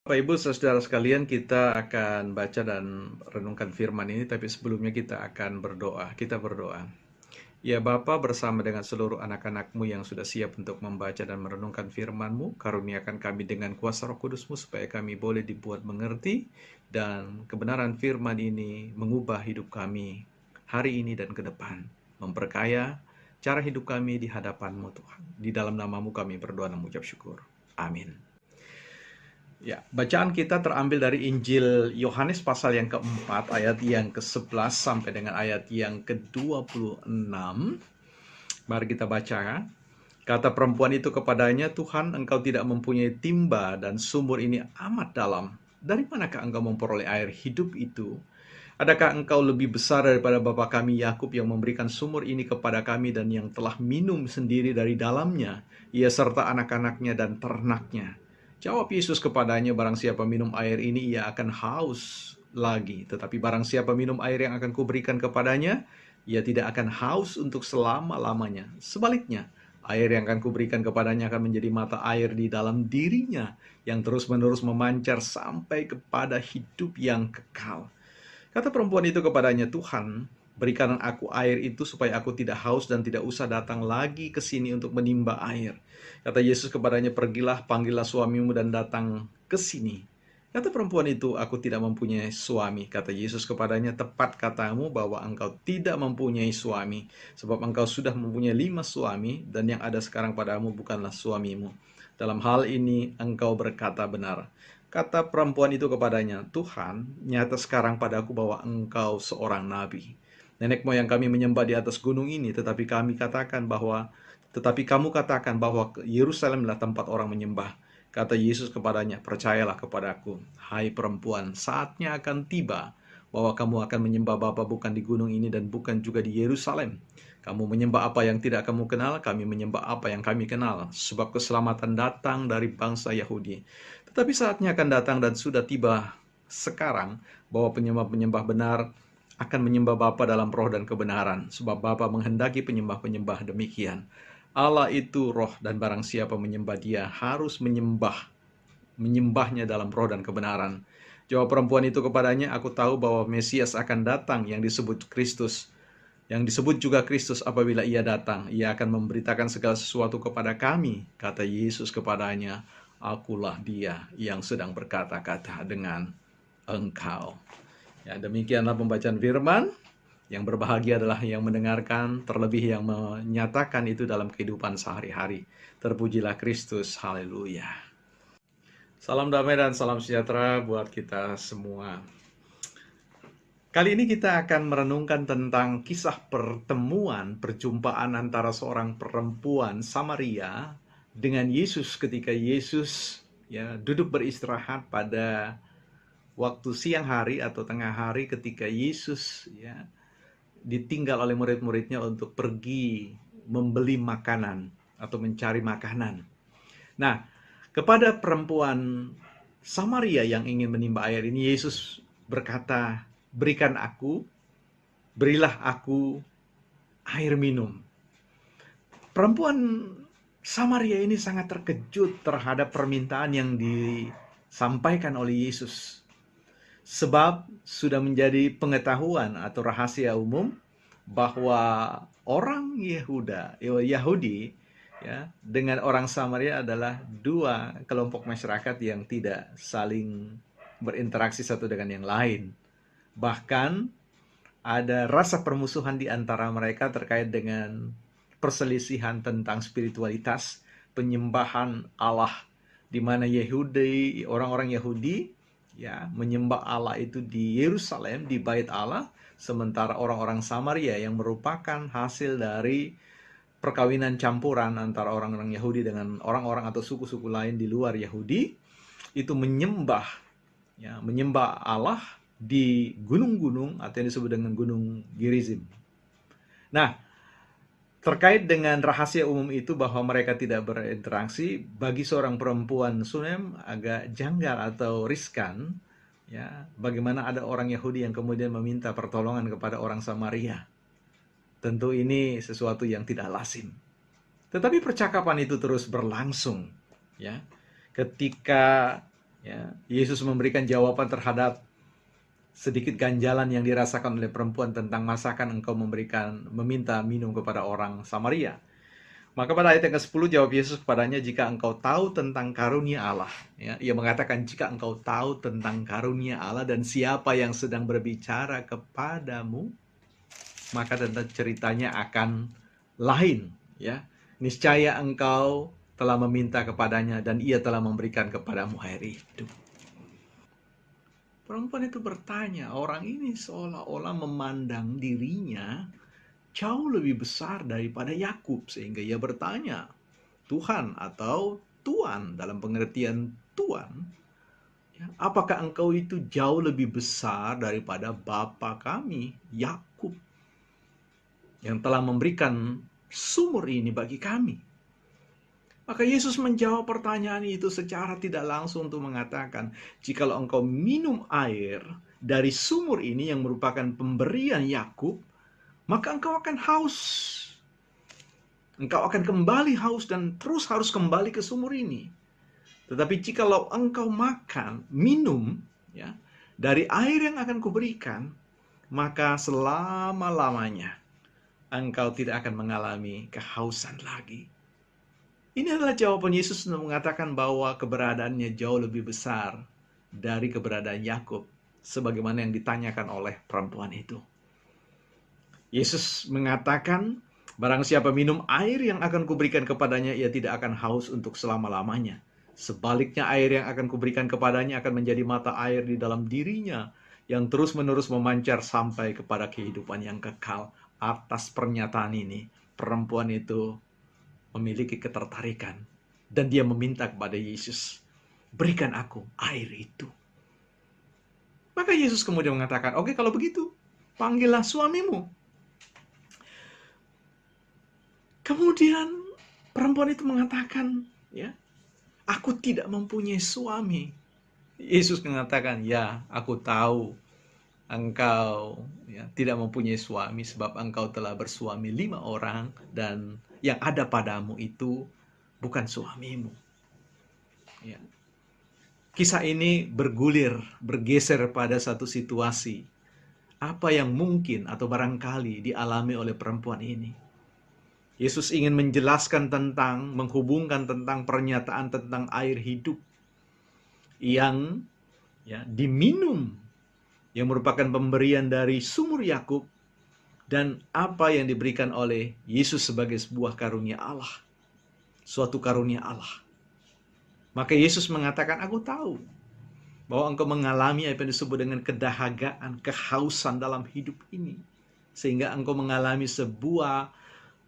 Bapak Ibu, saudara sekalian, kita akan baca dan renungkan firman ini, tapi sebelumnya kita akan berdoa. Kita berdoa. Ya Bapa, bersama dengan seluruh anak-anak-Mu yang sudah siap untuk membaca dan merenungkan firman-Mu, karuniakan kami dengan kuasa Roh Kudus-Mu supaya kami boleh dibuat mengerti dan kebenaran firman ini mengubah hidup kami hari ini dan ke depan, memperkaya cara hidup kami di hadapan-Mu Tuhan. Di dalam nama-Mu kami berdoa dan mengucap syukur. Amin. Ya, bacaan kita terambil dari Injil Yohanes pasal yang keempat, ayat yang ke-11 sampai dengan ayat yang ke-26. Mari kita baca. Kata perempuan itu kepadanya, Tuhan, engkau tidak mempunyai timba dan sumur ini amat dalam. Dari manakah engkau memperoleh air hidup itu? Adakah engkau lebih besar daripada bapa kami Yakub yang memberikan sumur ini kepada kami dan yang telah minum sendiri dari dalamnya, ia serta anak-anaknya dan ternaknya? Jawab Yesus kepadanya, barang siapa minum air ini, ia akan haus lagi. Tetapi barang siapa minum air yang akan kuberikan kepadanya, ia tidak akan haus untuk selama-lamanya. Sebaliknya, air yang akan kuberikan kepadanya akan menjadi mata air di dalam dirinya, yang terus-menerus memancar sampai kepada hidup yang kekal. Kata perempuan itu kepadanya, Tuhan, berikan aku air itu supaya aku tidak haus dan tidak usah datang lagi ke sini untuk menimba air. Kata Yesus kepadanya, pergilah, panggillah suamimu dan datang ke sini. Kata perempuan itu, aku tidak mempunyai suami. Kata Yesus kepadanya, tepat katamu bahwa engkau tidak mempunyai suami, sebab engkau sudah mempunyai 5 suami, dan yang ada sekarang padamu bukanlah suamimu. Dalam hal ini engkau berkata benar. Kata perempuan itu kepadanya, Tuhan, nyata sekarang padaku bahwa engkau seorang nabi. Nenek moyang kami menyembah di atas gunung ini, tetapi kamu katakan bahwa Yerusalemlah tempat orang menyembah. Kata Yesus kepadanya, percayalah kepadaku, hai perempuan, saatnya akan tiba bahwa kamu akan menyembah Bapa bukan di gunung ini dan bukan juga di Yerusalem. Kamu menyembah apa yang tidak kamu kenal, kami menyembah apa yang kami kenal, sebab keselamatan datang dari bangsa Yahudi. Tetapi saatnya akan datang dan sudah tiba sekarang bahwa penyembah-penyembah benar akan menyembah Bapa dalam roh dan kebenaran, sebab Bapa menghendaki penyembah-penyembah demikian. Allah itu roh, dan barang siapa menyembah Dia harus menyembahnya dalam roh dan kebenaran. Jawab perempuan itu kepadanya, aku tahu bahwa Mesias akan datang yang disebut Kristus. Yang disebut juga Kristus, apabila ia datang, ia akan memberitakan segala sesuatu kepada kami. Kata Yesus kepadanya, akulah dia yang sedang berkata-kata dengan engkau. Ya, demikianlah pembacaan firman. Yang berbahagia adalah yang mendengarkan, terlebih yang menyatakan itu dalam kehidupan sehari-hari. Terpujilah Kristus, haleluya. Salam damai dan salam sejahtera buat kita semua. Kali ini kita akan merenungkan tentang kisah perjumpaan antara seorang perempuan Samaria dengan Yesus ketika Yesus duduk beristirahat pada waktu siang hari atau tengah hari ketika Yesus ditinggal oleh murid-muridnya untuk pergi membeli makanan atau mencari makanan. Nah, kepada perempuan Samaria yang ingin menimba air ini, Yesus berkata, berilah aku air minum. Perempuan Samaria ini sangat terkejut terhadap permintaan yang disampaikan oleh Yesus. Sebab sudah menjadi pengetahuan atau rahasia umum bahwa orang Yahudi dengan orang Samaria adalah dua kelompok masyarakat yang tidak saling berinteraksi satu dengan yang lain. Bahkan ada rasa permusuhan di antara mereka terkait dengan perselisihan tentang spiritualitas, penyembahan Allah, di mana orang-orang Yahudi menyembah Allah itu di Yerusalem, di Bait Allah, sementara orang-orang Samaria yang merupakan hasil dari perkawinan campuran antara orang-orang Yahudi dengan orang-orang atau suku-suku lain di luar Yahudi, itu menyembah Allah di gunung-gunung atau yang disebut dengan Gunung Gerizim. Nah, terkait dengan rahasia umum itu bahwa mereka tidak berinteraksi, bagi seorang perempuan Sunem agak janggal atau riskan, bagaimana ada orang Yahudi yang kemudian meminta pertolongan kepada orang Samaria. Tentu ini sesuatu yang tidak lazim. Tetapi percakapan itu terus berlangsung. Ketika Ya, Yesus memberikan jawaban terhadap sedikit ganjalan yang dirasakan oleh perempuan tentang masakan engkau meminta minum kepada orang Samaria. Maka pada ayat yang ke-10 jawab Yesus kepadanya, jika engkau tahu tentang karunia Allah. Ya, ia mengatakan, jika engkau tahu tentang karunia Allah dan siapa yang sedang berbicara kepadamu, maka tentu ceritanya akan lain. Ya, niscaya engkau telah meminta kepadanya dan ia telah memberikan kepadamu air hidup. Perempuan itu bertanya, orang ini seolah-olah memandang dirinya jauh lebih besar daripada Yakub, sehingga ia bertanya, Tuhan atau Tuan, dalam pengertian Tuan, ya, apakah engkau itu jauh lebih besar daripada bapa kami, Yakub, yang telah memberikan sumur ini bagi kami? Maka Yesus menjawab pertanyaan itu secara tidak langsung untuk mengatakan, jikalau engkau minum air dari sumur ini yang merupakan pemberian Yakub, maka engkau akan haus. Engkau akan kembali haus dan terus harus kembali ke sumur ini. Tetapi jikalau engkau makan, minum, ya, dari air yang akan kuberikan, maka selama-lamanya engkau tidak akan mengalami kehausan lagi. Ini adalah jawaban Yesus untuk mengatakan bahwa keberadaannya jauh lebih besar dari keberadaan Yakub, sebagaimana yang ditanyakan oleh perempuan itu. Yesus mengatakan, barang siapa minum air yang akan kuberikan kepadanya, ia tidak akan haus untuk selama-lamanya. Sebaliknya, air yang akan kuberikan kepadanya akan menjadi mata air di dalam dirinya, yang terus-menerus memancar sampai kepada kehidupan yang kekal. Atas pernyataan ini, perempuan itu memiliki ketertarikan, dan dia meminta kepada Yesus, berikan aku air itu. Maka Yesus kemudian mengatakan, oke, kalau begitu, panggillah suamimu. Kemudian perempuan itu mengatakan, ya, aku tidak mempunyai suami. Yesus mengatakan, ya, aku tahu engkau, ya, tidak mempunyai suami sebab engkau telah bersuami 5 orang dan yang ada padamu itu bukan suamimu. Ya. Kisah ini bergeser pada satu situasi. Apa yang mungkin atau barangkali dialami oleh perempuan ini. Yesus ingin menjelaskan menghubungkan tentang pernyataan tentang air hidup yang, ya, diminum, yang merupakan pemberian dari sumur Yakub, dan apa yang diberikan oleh Yesus sebagai sebuah karunia Allah. Suatu karunia Allah. Maka Yesus mengatakan, aku tahu bahwa engkau mengalami apa yang disebut dengan kedahagaan, kehausan dalam hidup ini. Sehingga engkau mengalami sebuah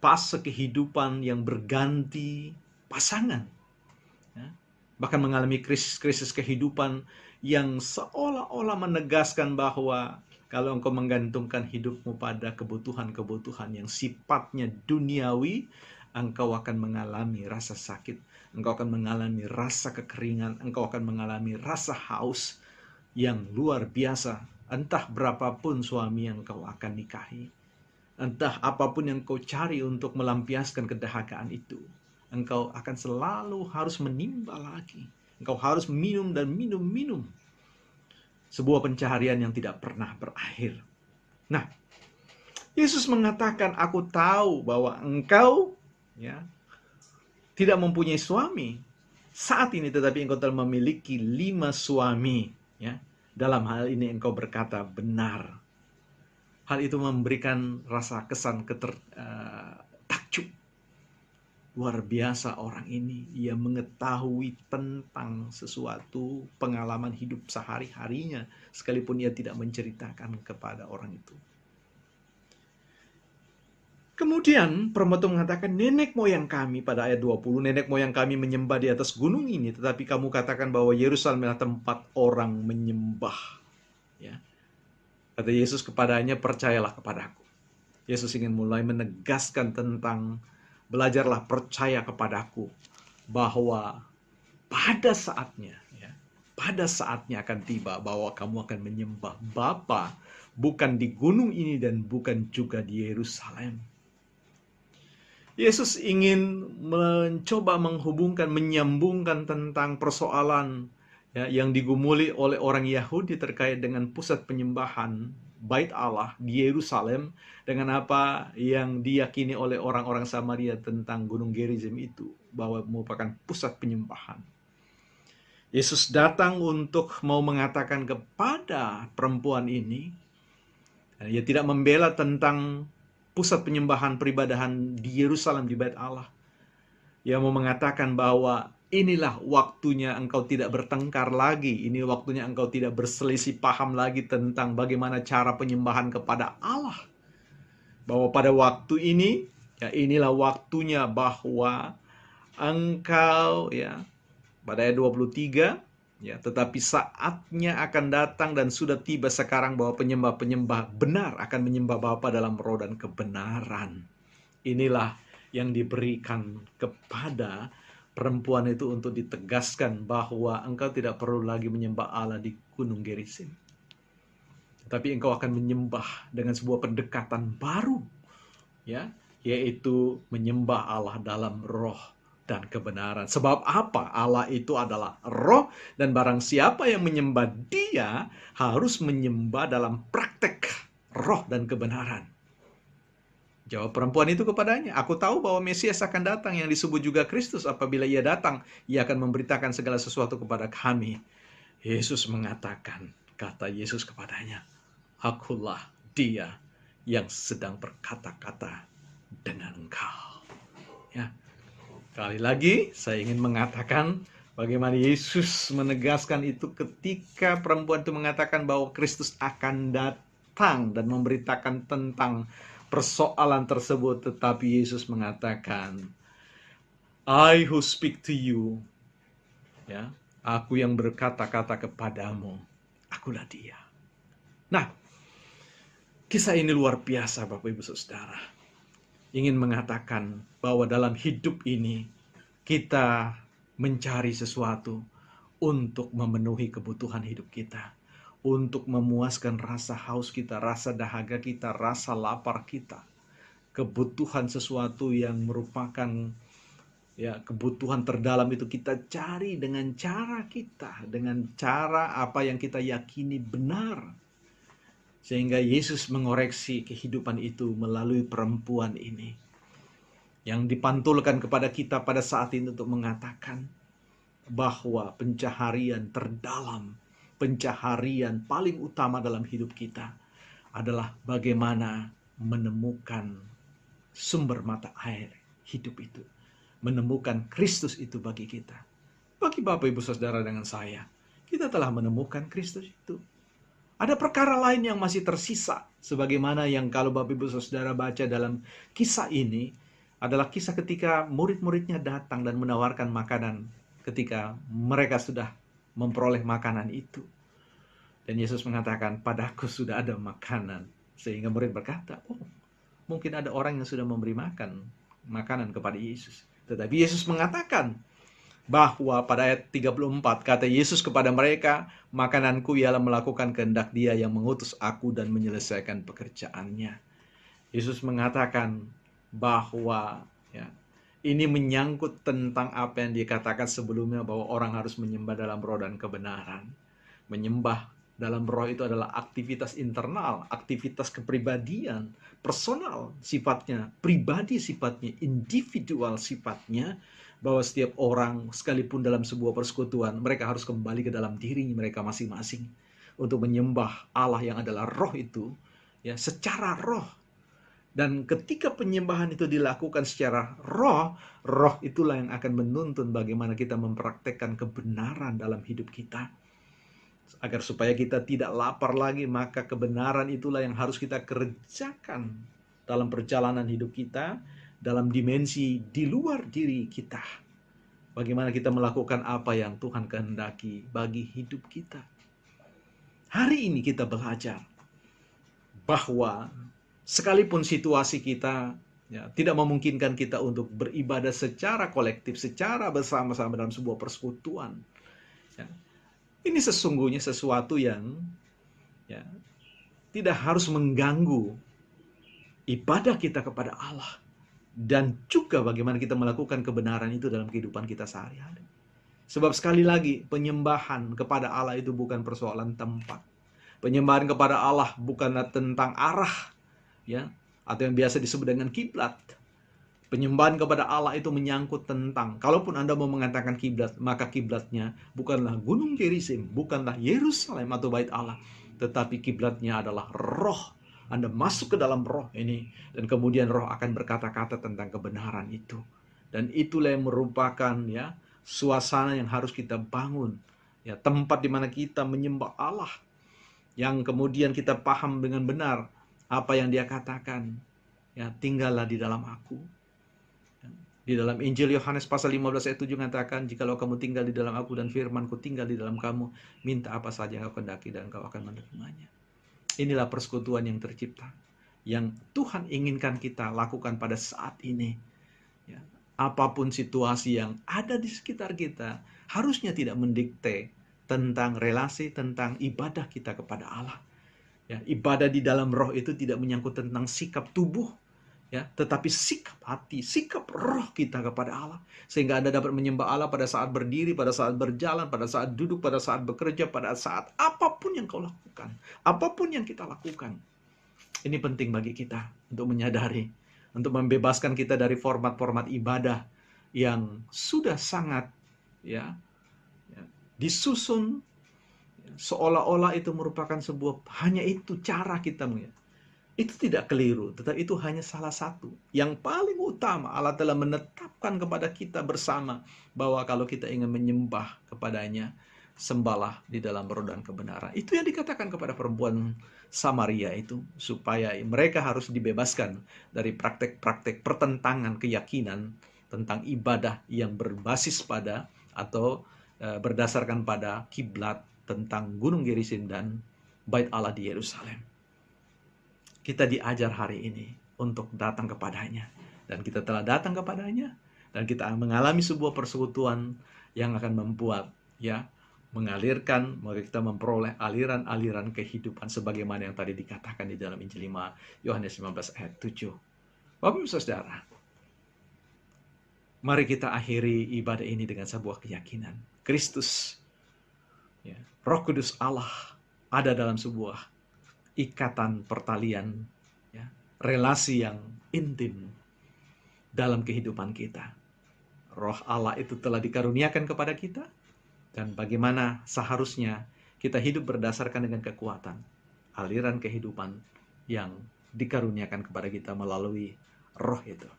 fase kehidupan yang berganti pasangan. Ya. Bahkan mengalami krisis-krisis kehidupan yang seolah-olah menegaskan bahwa kalau engkau menggantungkan hidupmu pada kebutuhan-kebutuhan yang sifatnya duniawi, engkau akan mengalami rasa sakit, engkau akan mengalami rasa kekeringan, engkau akan mengalami rasa haus yang luar biasa. Entah berapapun suami yang engkau akan nikahi, entah apapun yang engkau cari untuk melampiaskan kedahagaan itu, engkau akan selalu harus menimba lagi. Engkau harus minum dan minum. Sebuah pencaharian yang tidak pernah berakhir. Nah, Yesus mengatakan, aku tahu bahwa engkau, ya, tidak mempunyai suami saat ini, tetapi engkau telah memiliki 5 suami. Ya. Dalam hal ini engkau berkata benar. Hal itu memberikan rasa kesan takjub. Luar biasa orang ini, ia mengetahui tentang sesuatu pengalaman hidup sehari-harinya, sekalipun ia tidak menceritakan kepada orang itu. Kemudian perempuan itu mengatakan, nenek moyang kami, pada ayat 20, nenek moyang kami menyembah di atas gunung ini, tetapi kamu katakan bahwa Yerusalem adalah tempat orang menyembah. Ya. Kata Yesus kepadanya, percayalah kepadaku. Yesus ingin mulai menegaskan tentang belajarlah percaya kepadaku, bahwa pada saatnya, ya, pada saatnya akan tiba bahwa kamu akan menyembah Bapa, bukan di gunung ini dan bukan juga di Yerusalem. Yesus ingin mencoba menghubungkan, menyambungkan tentang persoalan ya, yang digumuli oleh orang Yahudi terkait dengan pusat penyembahan Bait Allah di Yerusalem dengan apa yang diyakini oleh orang-orang Samaria tentang Gunung Gerizim itu, bahwa merupakan pusat penyembahan. Yesus datang untuk mau mengatakan kepada perempuan ini, ia tidak membela tentang pusat penyembahan peribadahan di Yerusalem, di Bait Allah. Ia mau mengatakan bahwa inilah waktunya engkau tidak bertengkar lagi. Ini waktunya engkau tidak berselisih paham lagi tentang bagaimana cara penyembahan kepada Allah. Bahwa pada waktu ini, ya inilah waktunya bahwa engkau, ya, pada ayat 23, ya, tetapi saatnya akan datang dan sudah tiba sekarang bahwa penyembah-penyembah benar akan menyembah Bapa dalam roh dan kebenaran. Inilah yang diberikan kepada perempuan itu untuk ditegaskan bahwa engkau tidak perlu lagi menyembah Allah di Gunung Gerizim. Tapi engkau akan menyembah dengan sebuah pendekatan baru, ya, yaitu menyembah Allah dalam roh dan kebenaran. Sebab apa? Allah itu adalah roh, dan barang siapa yang menyembah Dia harus menyembah dalam praktek roh dan kebenaran. Jawab perempuan itu kepadanya, aku tahu bahwa Mesias akan datang yang disebut juga Kristus. Apabila ia datang, ia akan memberitakan segala sesuatu kepada kami. Yesus mengatakan, kata Yesus kepadanya, akulah Dia yang sedang berkata-kata dengan engkau. Ya, sekali lagi saya ingin mengatakan bagaimana Yesus menegaskan itu ketika perempuan itu mengatakan bahwa Kristus akan datang dan memberitakan tentang persoalan tersebut, tetapi Yesus mengatakan, I who speak to you, ya, aku yang berkata-kata kepadamu, akulah Dia. Nah, kisah ini luar biasa, Bapak Ibu Saudara. Ingin mengatakan bahwa dalam hidup ini kita mencari sesuatu untuk memenuhi kebutuhan hidup kita, untuk memuaskan rasa haus kita, rasa dahaga kita, rasa lapar kita. Kebutuhan sesuatu yang merupakan, ya, kebutuhan terdalam itu kita cari dengan cara kita, dengan cara apa yang kita yakini benar. Sehingga Yesus mengoreksi kehidupan itu melalui perempuan ini, yang dipantulkan kepada kita pada saat ini untuk mengatakan bahwa pencaharian terdalam, pencaharian paling utama dalam hidup kita adalah bagaimana menemukan sumber mata air hidup itu, menemukan Kristus itu bagi kita. Bagi Bapak Ibu Saudara dengan saya, kita telah menemukan Kristus itu. Ada perkara lain yang masih tersisa, sebagaimana yang kalau Bapak Ibu Saudara baca dalam kisah ini, adalah kisah ketika murid-muridnya datang dan menawarkan makanan ketika mereka sudah memperoleh makanan itu. Dan Yesus mengatakan, padaku sudah ada makanan. Sehingga murid berkata, oh, mungkin ada orang yang sudah memberi makanan kepada Yesus. Tetapi Yesus mengatakan bahwa pada ayat 34, kata Yesus kepada mereka, makananku ialah melakukan kehendak Dia yang mengutus aku dan menyelesaikan pekerjaannya. Yesus mengatakan bahwa, ya, ini menyangkut tentang apa yang dikatakan sebelumnya, bahwa orang harus menyembah dalam roh dan kebenaran. Menyembah dalam roh itu adalah aktivitas internal, aktivitas kepribadian, personal sifatnya, pribadi sifatnya, individual sifatnya, bahwa setiap orang sekalipun dalam sebuah persekutuan, mereka harus kembali ke dalam diri mereka masing-masing untuk menyembah Allah yang adalah roh itu, ya, secara roh. Dan ketika penyembahan itu dilakukan secara roh, roh itulah yang akan menuntun bagaimana kita mempraktekkan kebenaran dalam hidup kita. Agar supaya kita tidak lapar lagi, maka kebenaran itulah yang harus kita kerjakan dalam perjalanan hidup kita, dalam dimensi di luar diri kita. Bagaimana kita melakukan apa yang Tuhan kehendaki bagi hidup kita. Hari ini kita belajar bahwa sekalipun situasi kita, ya, tidak memungkinkan kita untuk beribadah secara kolektif, secara bersama-sama dalam sebuah persekutuan, ya, ini sesungguhnya sesuatu yang, ya, tidak harus mengganggu ibadah kita kepada Allah, dan juga bagaimana kita melakukan kebenaran itu dalam kehidupan kita sehari-hari. Sebab sekali lagi, penyembahan kepada Allah itu bukan persoalan tempat. Penyembahan kepada Allah bukanlah tentang arah, ya, atau yang biasa disebut dengan kiblat. Penyembahan kepada Allah itu menyangkut tentang, kalaupun Anda mau mengatakan kiblat, maka kiblatnya bukanlah Gunung Gerizim, bukanlah Yerusalem atau Bait Allah, tetapi kiblatnya adalah roh. Anda masuk ke dalam roh ini, dan kemudian roh akan berkata-kata tentang kebenaran itu. Dan itulah yang merupakan, ya, suasana yang harus kita bangun, ya, tempat di mana kita menyembah Allah, yang kemudian kita paham dengan benar apa yang Dia katakan, ya, tinggallah di dalam aku. Di dalam Injil Yohanes pasal 15 ayat 7 mengatakan, jikalau kamu tinggal di dalam aku dan firmanku tinggal di dalam kamu, minta apa saja yang kau kehendaki dan kau akan menerimanya. Inilah persekutuan yang tercipta, yang Tuhan inginkan kita lakukan pada saat ini. Ya, apapun situasi yang ada di sekitar kita, harusnya tidak mendikte tentang relasi, tentang ibadah kita kepada Allah. Ya, ibadah di dalam roh itu tidak menyangkut tentang sikap tubuh, ya, tetapi sikap hati, sikap roh kita kepada Allah. Sehingga Anda dapat menyembah Allah pada saat berdiri, pada saat berjalan, pada saat duduk, pada saat bekerja, pada saat apapun yang kau lakukan, apapun yang kita lakukan. Ini penting bagi kita untuk menyadari, untuk membebaskan kita dari format-format ibadah yang sudah sangat, ya, disusun seolah-olah itu merupakan sebuah, hanya itu cara kita. Itu tidak keliru, tetapi itu hanya salah satu. Yang paling utama, Allah telah menetapkan kepada kita bersama bahwa kalau kita ingin menyembah kepadanya, sembahlah di dalam roh dan kebenaran. Itu yang dikatakan kepada perempuan Samaria itu, supaya mereka harus dibebaskan dari praktek-praktek pertentangan keyakinan tentang ibadah yang berbasis pada atau berdasarkan pada kiblat, tentang Gunung Gerizim dan Bait Allah di Yerusalem. Kita diajar hari ini untuk datang kepadanya, dan kita telah datang kepadanya, dan kita mengalami sebuah persekutuan yang akan membuat, ya, mengalirkan, maka kita memperoleh aliran-aliran kehidupan sebagaimana yang tadi dikatakan di dalam Injil Yohanes 15 ayat 7. Bapak Ibu Saudara, mari kita akhiri ibadah ini dengan sebuah keyakinan. Kristus, ya, Roh Kudus Allah ada dalam sebuah ikatan pertalian, ya, relasi yang intim dalam kehidupan kita. Roh Allah itu telah dikaruniakan kepada kita, dan bagaimana seharusnya kita hidup berdasarkan dengan kekuatan aliran kehidupan yang dikaruniakan kepada kita melalui roh itu.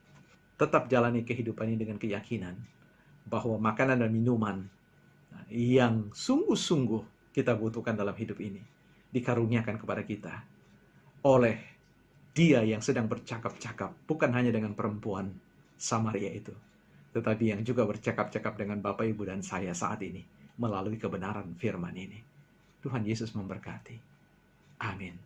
Tetap jalani kehidupan ini dengan keyakinan bahwa makanan dan minuman yang sungguh-sungguh kita butuhkan dalam hidup ini dikaruniakan kepada kita oleh Dia yang sedang bercakap-cakap, bukan hanya dengan perempuan Samaria itu, tetapi yang juga bercakap-cakap dengan Bapak, Ibu, dan saya saat ini melalui kebenaran firman ini. Tuhan Yesus memberkati. Amin.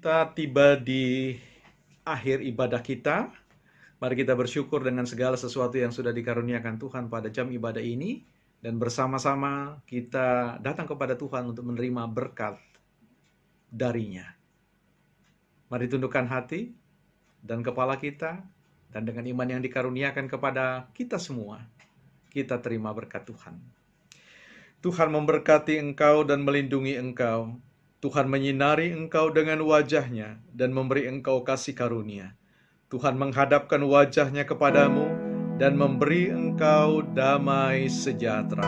Kita tiba di akhir ibadah kita. Mari kita bersyukur dengan segala sesuatu yang sudah dikaruniakan Tuhan pada jam ibadah ini, dan bersama-sama kita datang kepada Tuhan untuk menerima berkat darinya. Mari tundukkan hati dan kepala kita, dan dengan iman yang dikaruniakan kepada kita semua, kita terima berkat Tuhan. Tuhan memberkati engkau dan melindungi engkau. Tuhan menyinari engkau dengan wajah-Nya dan memberi engkau kasih karunia. Tuhan menghadapkan wajah-Nya kepadamu dan memberi engkau damai sejahtera.